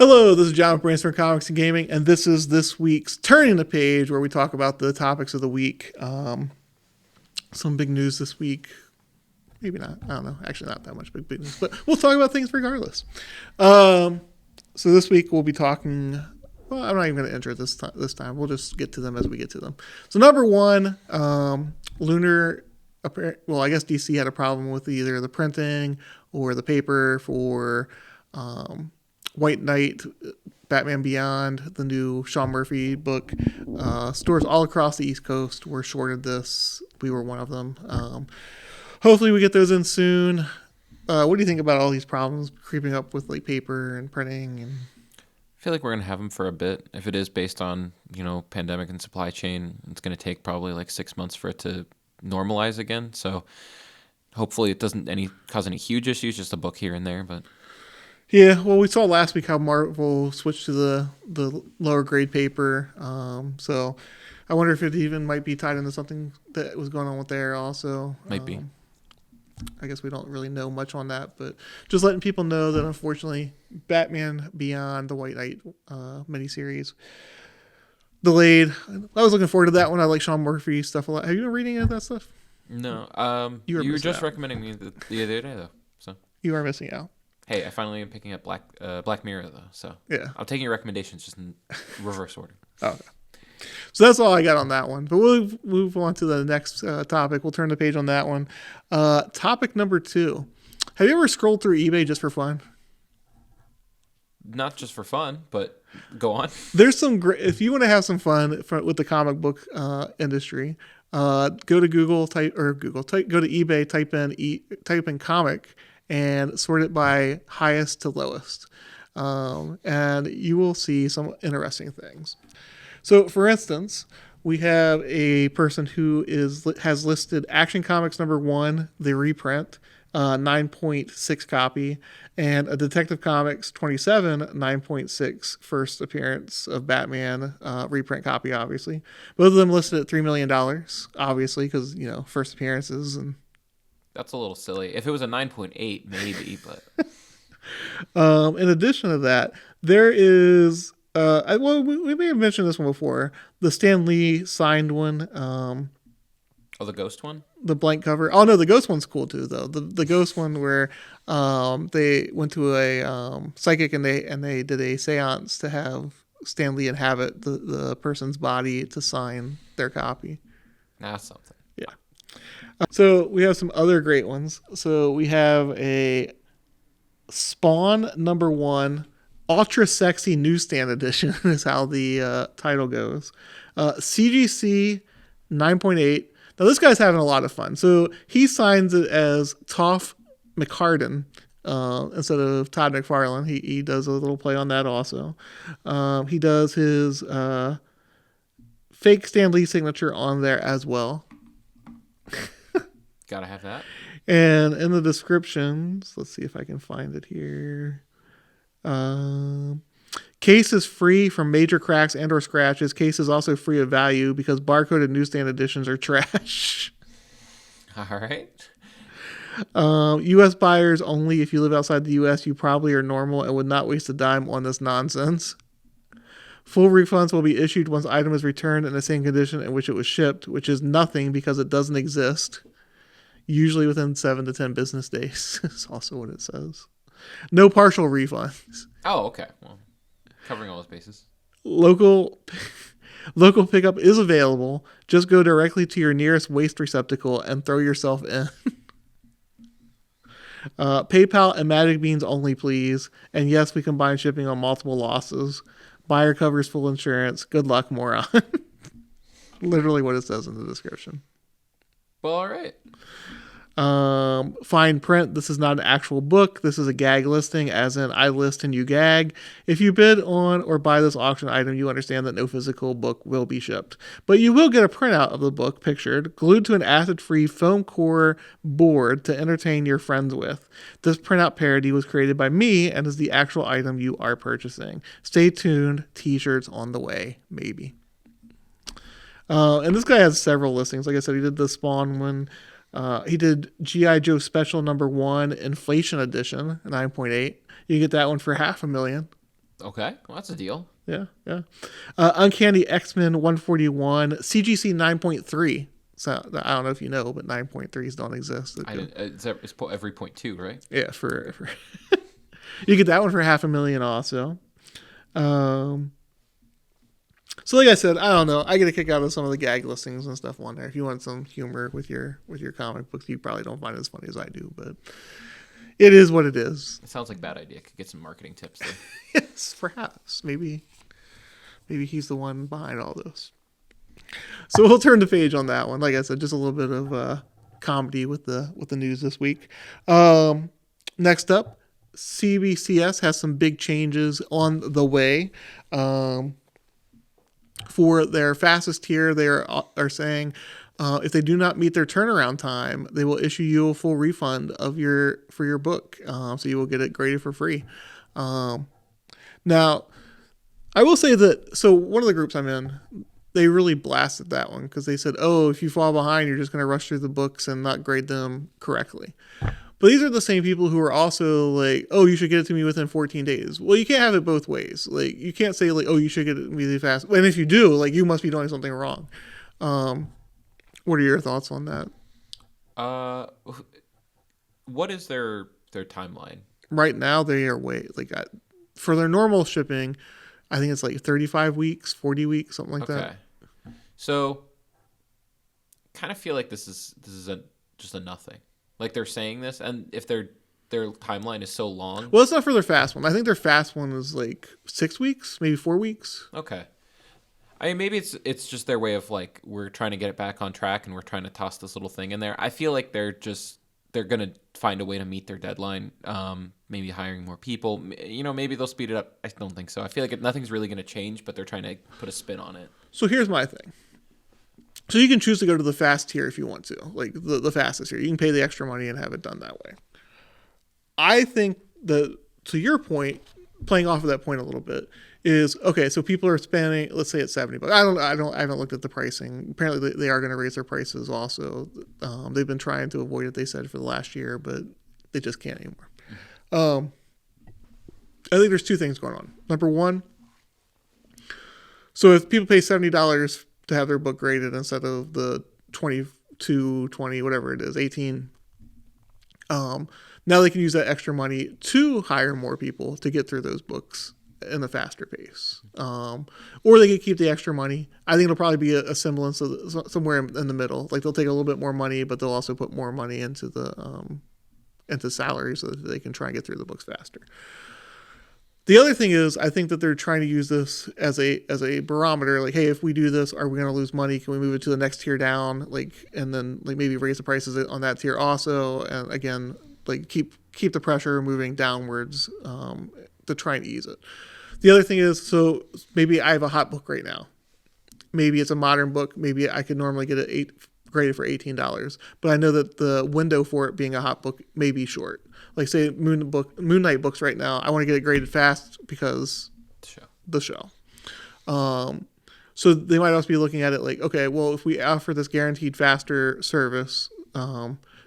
Hello, this is John with Brainstorm Comics and Gaming, and this is this week's Turning the Page, where we talk about the topics of the week. Some big news this week. Maybe not. I don't know. Actually, not that much big news, but we'll talk about things regardless. So this week we'll be talking. Well, I'm not even going to enter it this time. We'll just get to them as we get to them. So number one, Lunar. Well, I guess DC had a problem with either the printing or the paper for White Knight, Batman Beyond, the new Sean Murphy book. Stores all across the East Coast were shorted this. We were one of them. Hopefully we get those in soon. What do you think about all these problems creeping up with like paper and printing? And I feel like we're going to have them for a bit. If it is based on, pandemic and supply chain, it's going to take probably like 6 months for it to normalize again. So hopefully it doesn't cause any huge issues, just a book here and there, but... Yeah, well, we saw last week how Marvel switched to the lower grade paper. So I wonder if it even might be tied into something that was going on with there also. Might be. I guess we don't really know much on that, but just letting people know that unfortunately Batman Beyond, the White Knight miniseries, delayed. I was looking forward to that one. I like Sean Murphy stuff a lot. Have you been reading any of that stuff? No. You were just recommending me the other day, though. So you are missing out. Hey, I finally am picking up Black Mirror, though. So yeah, I'm taking your recommendations just in reverse order. Okay. So that's all I got on that one. But we'll move on to the next topic. We'll turn the page on that one. Topic number 2. Have you ever scrolled through eBay just for fun? Not just for fun, but go on. There's some great. If you want to have some fun with the comic book industry, go to Google, go to eBay, type in comic, and sort it by highest to lowest. And you will see some interesting things. So, for instance, we have a person who has listed Action Comics number 1, the reprint, 9.6 copy, and a Detective Comics 27, 9.6 first appearance of Batman, reprint copy, obviously. Both of them listed at $3 million, obviously, because, first appearances and... That's a little silly. If it was a 9.8, maybe, but... In addition to that, there is... we may have mentioned this one before. The Stan Lee signed one. The Ghost one? The blank cover. Oh, no, the Ghost one's cool, too, though. The Ghost one where they went to a psychic and they did a seance to have Stan Lee inhabit the person's body to sign their copy. That's something. Yeah. So we have some other great ones. So we have a Spawn number 1, Ultra Sexy Newsstand Edition is how the title goes. CGC 9.8. Now this guy's having a lot of fun. So he signs it as Toph McCartan instead of Todd McFarlane. He does a little play on that also. He does his fake Stan Lee signature on there as well. Gotta have that. And in the descriptions, let's see if I can find it here. Case is free from major cracks and or scratches. Case is also free of value because barcoded newsstand editions are trash. All right. U.S. buyers only. If you live outside the U.S., you probably are normal and would not waste a dime on this nonsense. Full refunds will be issued once item is returned in the same condition in which it was shipped, which is nothing because it doesn't exist. Usually within 7 to 10 business days is also what it says. No partial refunds. Oh, okay. Well, covering all those bases. Local pickup is available. Just go directly to your nearest waste receptacle and throw yourself in. PayPal and Magic Beans only, please. And yes, we combine shipping on multiple losses. Buyer covers full insurance. Good luck, moron. Literally what it says in the description. Well, all right. Fine print. This is not an actual book. This is a gag listing, as in I list and you gag. If you bid on or buy this auction item, you understand that no physical book will be shipped. But you will get a printout of the book pictured, glued to an acid-free foam core board to entertain your friends with. This printout parody was created by me and is the actual item you are purchasing. Stay tuned. T-shirts on the way. Maybe. And this guy has several listings. Like I said, he did the Spawn one. He did G.I. Joe Special number 1 Inflation Edition, 9.8. You get that one for $500,000. Okay, well, that's a deal. Yeah, yeah. Uncanny X-Men 141, CGC 9.3. So I don't know if you know, but 9.3s don't exist. I didn't. It's every point two, right? Yeah, for you get that one for $500,000 also. Um, so like I said, I don't know. I get a kick out of some of the gag listings and stuff on there. If you want some humor with your comic books, you probably don't find it as funny as I do, but it is what it is. It sounds like a bad idea. Could get some marketing tips there. Yes, perhaps. Maybe he's the one behind all this. So we'll turn the page on that one. Like I said, just a little bit of comedy with the news this week. Next up, CBCS has some big changes on the way. For their fastest tier, they are saying if they do not meet their turnaround time, they will issue you a full refund of your book. So you will get it graded for free. Now, I will say that, so one of the groups I'm in, they really blasted that one because they said, oh, if you fall behind, you're just going to rush through the books and not grade them correctly. But these are the same people who are also like, oh, you should get it to me within 14 days. Well, you can't have it both ways. Like, you can't say, like, oh, you should get it to me really fast. And if you do, like, you must be doing something wrong. What are your thoughts on that? What is their timeline? Right now, they are for their normal shipping, I think it's like 35 weeks, 40 weeks, something like that. So, kind of feel like this is just a nothing. Like they're saying this, and if their timeline is so long. Well, it's not for their fast one. I think their fast one is like 6 weeks, maybe 4 weeks. Okay. I mean, maybe it's just their way of like, we're trying to get it back on track and we're trying to toss this little thing in there. I feel like they're going to find a way to meet their deadline. Maybe hiring more people. Maybe they'll speed it up. I don't think so. I feel like nothing's really going to change, but they're trying to put a spin on it. So here's my thing. So you can choose to go to the fast tier if you want to, like the fastest tier. You can pay the extra money and have it done that way. I think that, to your point, playing off of that point a little bit, is okay. So people are spending, let's say it's $70. I haven't looked at the pricing. Apparently they are going to raise their prices also. They've been trying to avoid it, they said, for the last year, but they just can't anymore. I think there's two things going on. Number one, so if people pay $70 to have their book graded instead of the 22, 20, whatever it is, 18, now they can use that extra money to hire more people to get through those books in a faster pace. Or they could keep the extra money. I think it'll probably be a semblance of somewhere in the middle. Like they'll take a little bit more money, but they'll also put more money into into salaries so that they can try and get through the books faster. The other thing is, I think that they're trying to use this as a barometer. Like, hey, if we do this, are we going to lose money? Can we move it to the next tier down? Like, and then like maybe raise the prices on that tier also. And again, like keep the pressure moving downwards to try and ease it. The other thing is, so maybe I have a hot book right now. Maybe it's a modern book. Maybe I could normally get it graded for $18, but I know that the window for it being a hot book may be short. Like say Moon Knight books right now, I want to get it graded fast because the show. So they might also be looking at it like, okay, well, if we offer this guaranteed faster service,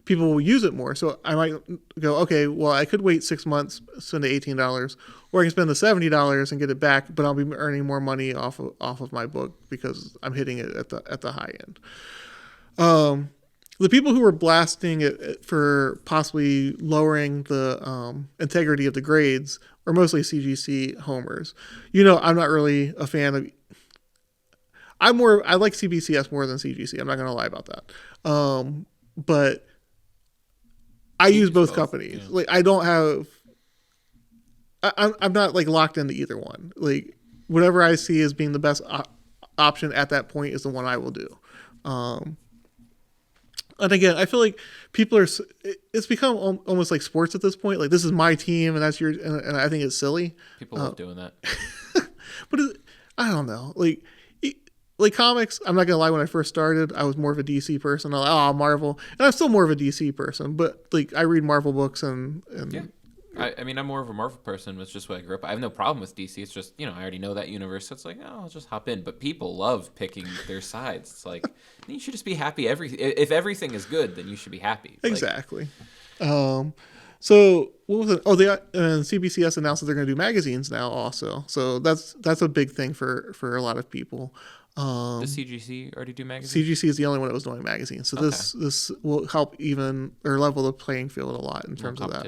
people will use it more. So I might go, okay, well, I could wait 6 months, spend the $18, or I can spend the $70 and get it back, but I'll be earning more money off of my book because I'm hitting it at the high end. The people who were blasting it for possibly lowering the integrity of the grades are mostly CGC homers. I'm not really a fan of. I like CBCS more than CGC. I'm not going to lie about that. But I use both companies. Yeah. Like I don't have. I'm not like locked into either one. Like whatever I see as being the best option at that point is the one I will do. And again, I feel like it's become almost like sports at this point. Like this is my team and that's and I think it's silly. People love doing that. But I don't know. Like comics, I'm not going to lie, when I first started, I was more of a DC person. I'm like, Marvel. And I'm still more of a DC person, but like I read Marvel books and yeah. I mean, I'm more of a Marvel person. It's just what I grew up. I have no problem with DC. It's just, I already know that universe. So it's like, I'll just hop in. But people love picking their sides. It's like, you should just be happy. If everything is good, then you should be happy. Exactly. So what was it? Oh, CBCS announced that they're going to do magazines now also. So that's a big thing for a lot of people. Does CGC already do magazines? CGC is the only one that was doing magazines. So Okay. this will help even or level the playing field a lot in terms of that.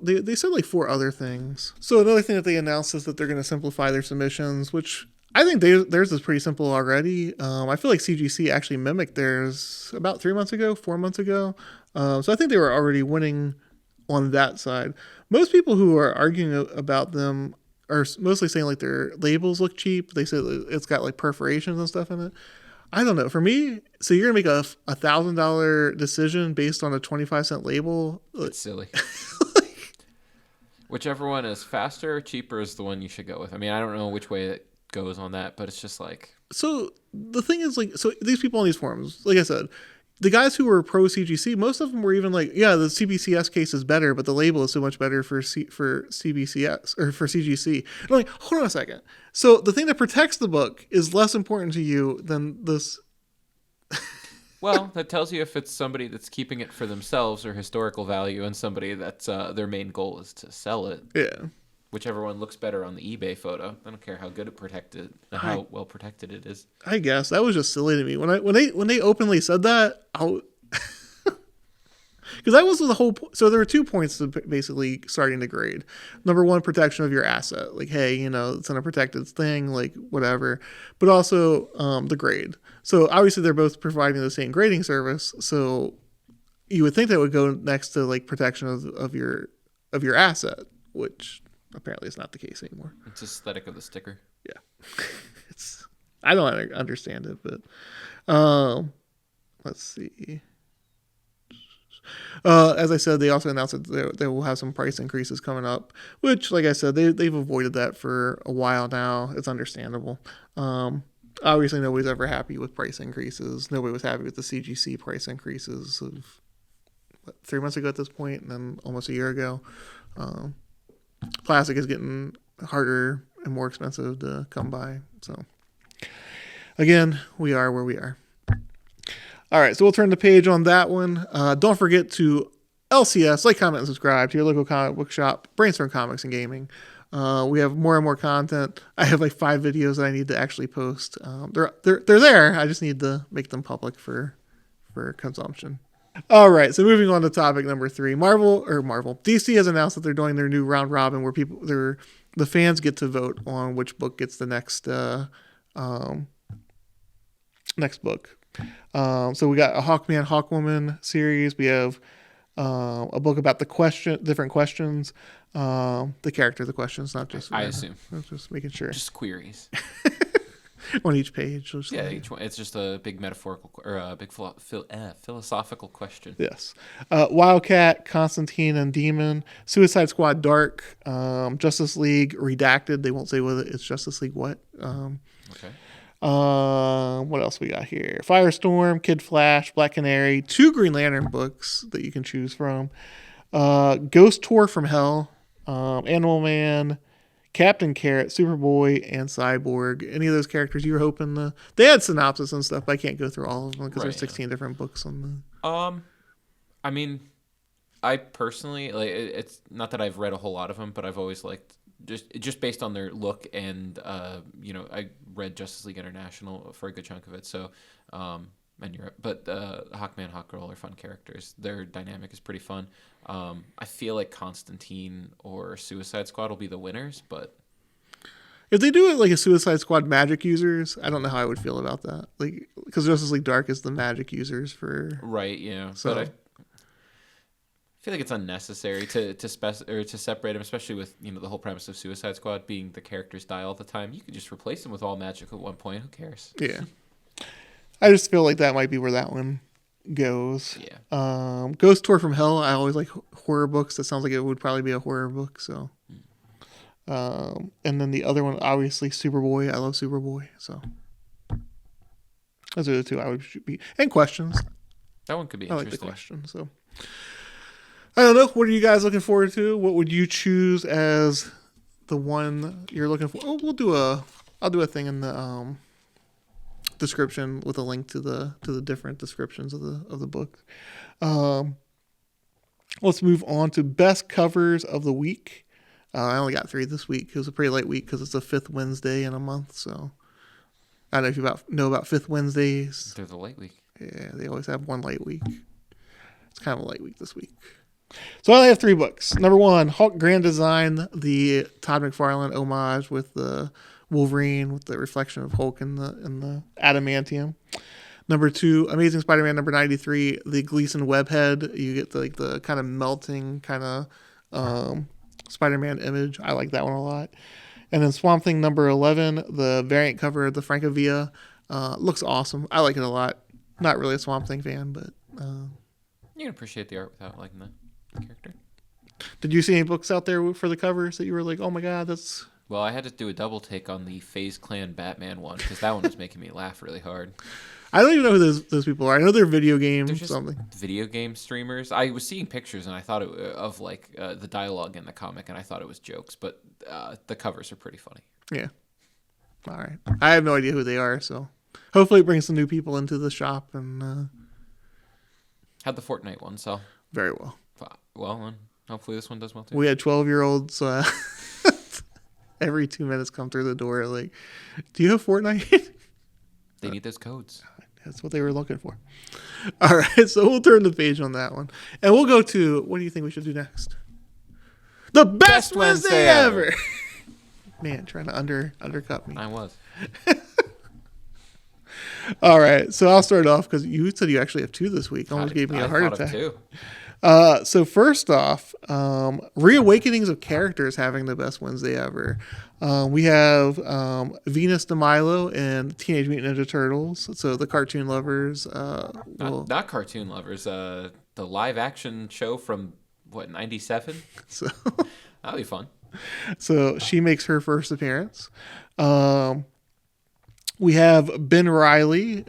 They said like 4 other things. So another thing that they announced is that they're going to simplify their submissions, which I think theirs is pretty simple already. I feel like CGC actually mimicked theirs about 4 months ago. So I think they were already winning on that side. Most people who are arguing about them are mostly saying like their labels look cheap. They say it's got like perforations and stuff in it. I don't know. For me, so you're gonna make a $1,000 decision based on a 25-cent label. It's silly. Whichever one is faster or cheaper is the one you should go with. I mean, I don't know which way it goes on that, but it's just like. So the thing is, like, so these people on these forums, like I said, the guys who were pro CGC, most of them were even like, yeah, the CBCS case is better, but the label is so much better for CBCS or for CGC. And I'm like, hold on a second. So the thing that protects the book is less important to you than this. Well, that tells you if it's somebody that's keeping it for themselves or historical value, and somebody that's their main goal is to sell it. Yeah. Whichever one looks better on the eBay photo. I don't care how good it protected, how well protected it is. I guess that was just silly to me when they openly said that. Because that was the whole. So there were 2 points to basically starting to grade. Number one, protection of your asset. Like, hey, it's in a protected thing, like whatever. But also the grade. So obviously they're both providing the same grading service. So you would think that would go next to like protection of your asset, which apparently is not the case anymore. It's aesthetic of the sticker. Yeah, I don't understand it, but let's see. As I said, they also announced that they will have some price increases coming up, which, like I said, they've avoided that for a while now. It's understandable. Obviously, nobody's ever happy with price increases. Nobody was happy with the CGC price increases of 3 months ago at this point, and then almost a year ago. Plastic is getting harder and more expensive to come by. So, again, we are where we are. All right, so we'll turn the page on that one. Don't forget to LCS, like, comment, and subscribe to your local comic book shop, Brainstorm Comics and Gaming. We have more and more content. I have like 5 videos that I need to actually post. They're there. I just need to make them public for consumption. All right, so moving on to topic number 3. DC has announced that they're doing their new round robin where the fans get to vote on which book gets the next book. So we got a Hawkman, Hawkwoman series. We have a book about different questions. The character of the questions, not just. I assume. Just making sure. Just queries. On each page. Yeah, each one. It's just a big metaphorical or a big philosophical question. Yes. Wildcat, Constantine and Demon, Suicide Squad Dark, Justice League Redacted. They won't say whether it's Justice League what. Okay. What else we got here? Firestorm, Kid Flash, Black Canary, 2 Green Lantern books that you can choose from. Ghost Tour from Hell, Animal Man, Captain Carrot, Superboy, and Cyborg. Any of those characters you were hoping they had synopsis and stuff, but I can't go through all of them because there's 16 different books on the. I mean, I personally like. It's not that I've read a whole lot of them, but I've always liked just based on their look and I read Justice League International for a good chunk of it. So, but Hawkman, Hawkgirl are fun characters. Their dynamic is pretty fun. I feel like Constantine or Suicide Squad will be the winners, but if they do it like a Suicide Squad magic users, I don't know how I would feel about that. Like, because Justice League Dark is the magic users for right, yeah. So but I feel like it's unnecessary to separate them, especially with the whole premise of Suicide Squad being the characters die all the time. You could just replace them with all magic at one point. Who cares? Yeah, I just feel like that might be where that one goes. Yeah. Ghost Tour from Hell. I always like horror books. That sounds like it would probably be a horror book. So, and then the other one, obviously Superboy. I love Superboy. So those are the 2 I would be. And questions. That one could be I interesting. like the question. So I don't know. What are you guys looking forward to? What would you choose as the one you're looking for? Oh, I'll do a thing in the description with a link to the different descriptions of the book. Let's move on to best covers of the week. I only got 3 this week. It was a pretty light week because it's the 5th Wednesday in a month. So I don't know if you know about 5th Wednesdays. They're the light week. Yeah, they always have one light week. It's kind of a light week this week. So I only have 3 books. Number 1, Hulk Grand Design, the Todd McFarlane homage with the Wolverine with the reflection of Hulk in the adamantium. Number 2, Amazing Spider-Man number 93, the Gleason webhead. You get the kind of melting kind of Spider-Man image. I like that one a lot. And then Swamp Thing number 11, the variant cover of the Francavilla. Looks awesome. I like it a lot. Not really a Swamp Thing fan, but... You can appreciate the art without liking the character. Did you see any books out there for the covers that you were like, oh my god, that's... Well, I had to do a double take on the FaZe Clan Batman one because that one was making me laugh really hard. I don't even know who those people are. I know they're video game They're just something. video game streamers. I was seeing pictures and I thought of the dialogue in the comic and I thought it was jokes, but the covers are pretty funny. Yeah. All right. I have no idea who they are, so hopefully it brings some new people into the shop and How'd the Fortnite one sell? very well. Well, and hopefully this one does well too. We had 12-year-olds every 2 minutes come through the door like, do you have Fortnite? They need those codes. That's what they were looking for. All right, so we'll turn the page on that one. And we'll go to, what do you think we should do next? The best Wednesday ever! Man, trying to undercut me. I was. All right, so I'll start off because you said you actually have 2 this week. Almost gave me a heart attack. So first off, Reawakenings of Characters having the best Wednesday ever. We have Venus de Milo and Teenage Mutant Ninja Turtles. So the cartoon lovers. Not cartoon lovers. The live action show from, what, 97? So That'll be fun. So she makes her first appearance. We have Ben Reilly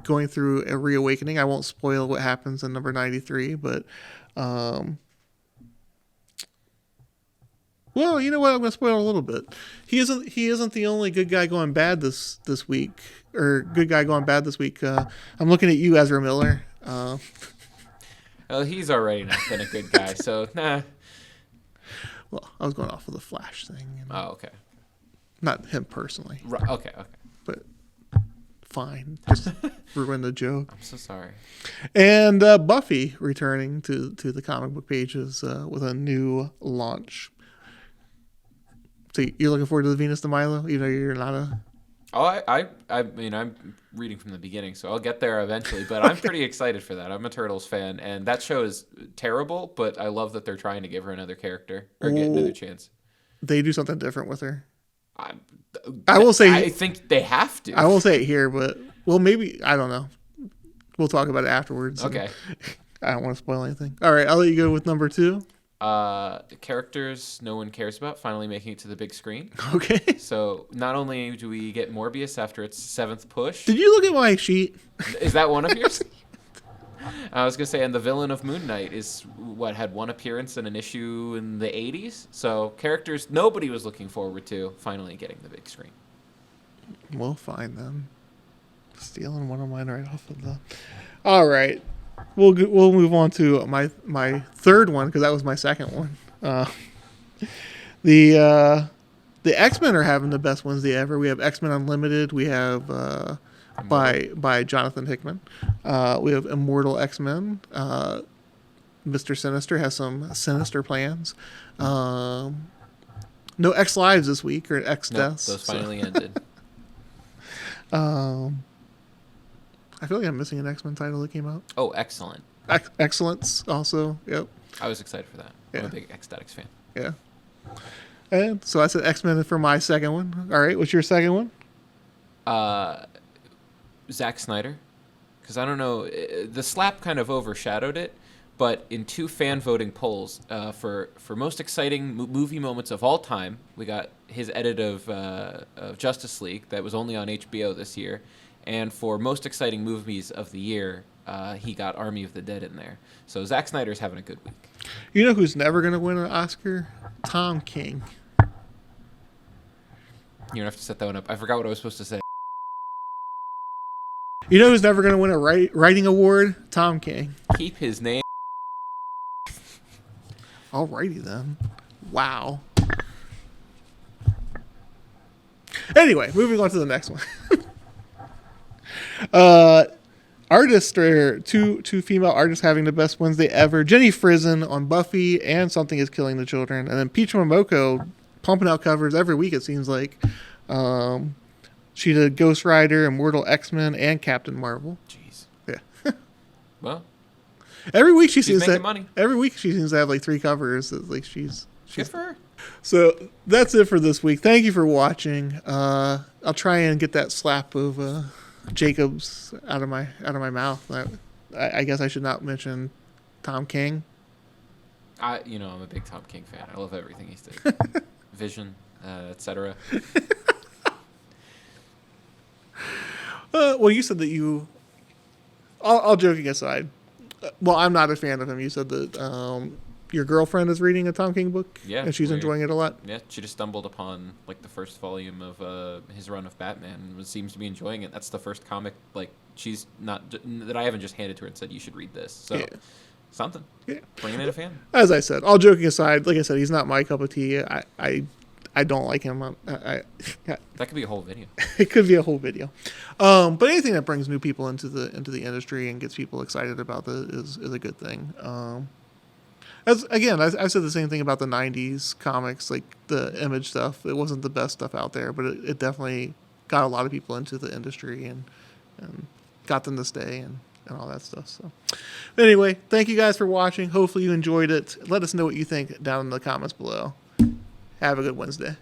going through a reawakening. I won't spoil what happens in number 93, but well, you know what? I'm going to spoil a little bit. He isn't the only good guy going bad this week, or good guy going bad this week. I'm looking at you, Ezra Miller. Well, he's already not been a good guy, so nah. Well, I was going off of the Flash thing. Oh, okay. Not him personally. Right, okay. But fine. Just ruin the joke. I'm so sorry. And Buffy returning to the comic book pages with a new launch. So you're looking forward to the Venus de Milo, even though you're not a... Oh, I mean, I'm reading from the beginning, so I'll get there eventually. But I'm pretty excited for that. I'm a Turtles fan, and that show is terrible, but I love that they're trying to give her another character, or get another chance. They do something different with her. I will say... I think they have to. I won't say it here, but... Well, maybe... I don't know. We'll talk about it afterwards. Okay. I don't want to spoil anything. All right, I'll let you go with number 2. Characters no one cares about finally making it to the big screen. Okay. So not only do we get Morbius after its 7th push. Did you look at my sheet? Is that one of yours? I was going to say, and the villain of Moon Knight is what had one appearance in an issue in the 80s. So characters nobody was looking forward to finally getting the big screen. Well, fine then. Stealing one of mine right off of the... All right. We'll move on to my third one because that was my second one. The X-Men are having the best Wednesday ever. We have X-Men Unlimited. We have by Jonathan Hickman. We have Immortal X-Men. Mr. Sinister has some sinister plans. No X Lives this week or X Deaths. Those finally ended. I feel like I'm missing an X-Men title that came out. Oh, excellent. Excellence also. Yep. I was excited for that. Yeah. I'm a big Ecstatics fan. Yeah. And so I said X-Men for my second one. All right. What's your second one? Zack Snyder. Because I don't know, the slap kind of overshadowed it, but in 2 fan voting polls, for most exciting movie moments of all time, we got his edit of Justice League that was only on HBO this year. And for most exciting movies of the year, he got Army of the Dead in there. So Zack Snyder's having a good week. You know who's never going to win an Oscar? Tom King. You don't have to set that one up. I forgot what I was supposed to say. You know who's never going to win a writing award? Tom King. Keep his name. Alrighty then. Wow. Anyway, moving on to the next one. Artists are two female artists having the best Wednesday ever. Jenny Frizen on Buffy and Something Is Killing the Children, and then Peach Momoko pumping out covers every week. It seems like she did Ghost Rider, Immortal X-Men, and Captain Marvel. Jeez. Yeah. Well, every week she she's seems making to. money. Every week she seems to have like 3 covers. Like she's Good for her. So that's it for this week. Thank you for watching. I'll try and get that slap of Jacobs out of my mouth. I guess I should not mention Tom King. I'm a big Tom King fan. I love everything he's did. Vision, etc. Well, you said that you. All joking aside, well, I'm not a fan of him. You said that your girlfriend is reading a Tom King book, Yeah, and she's enjoying it a lot. Yeah, she just stumbled upon like the first volume of his run of Batman and seems to be enjoying it. That's the first comic like she's not that I haven't just handed to her and said you should read this. So Yeah. something. Yeah. Bringing in a fan. As I said, all joking aside, like I said, he's not my cup of tea. I don't like him. That could be a whole video. It could be a whole video. But anything that brings new people into the industry and gets people excited about it is a good thing. As again, I've said the same thing about the '90s comics, like the Image stuff. It wasn't the best stuff out there, but it definitely got a lot of people into the industry and got them to stay and all that stuff. So anyway, thank you guys for watching. Hopefully you enjoyed it. Let us know what you think down in the comments below. Have a good Wednesday.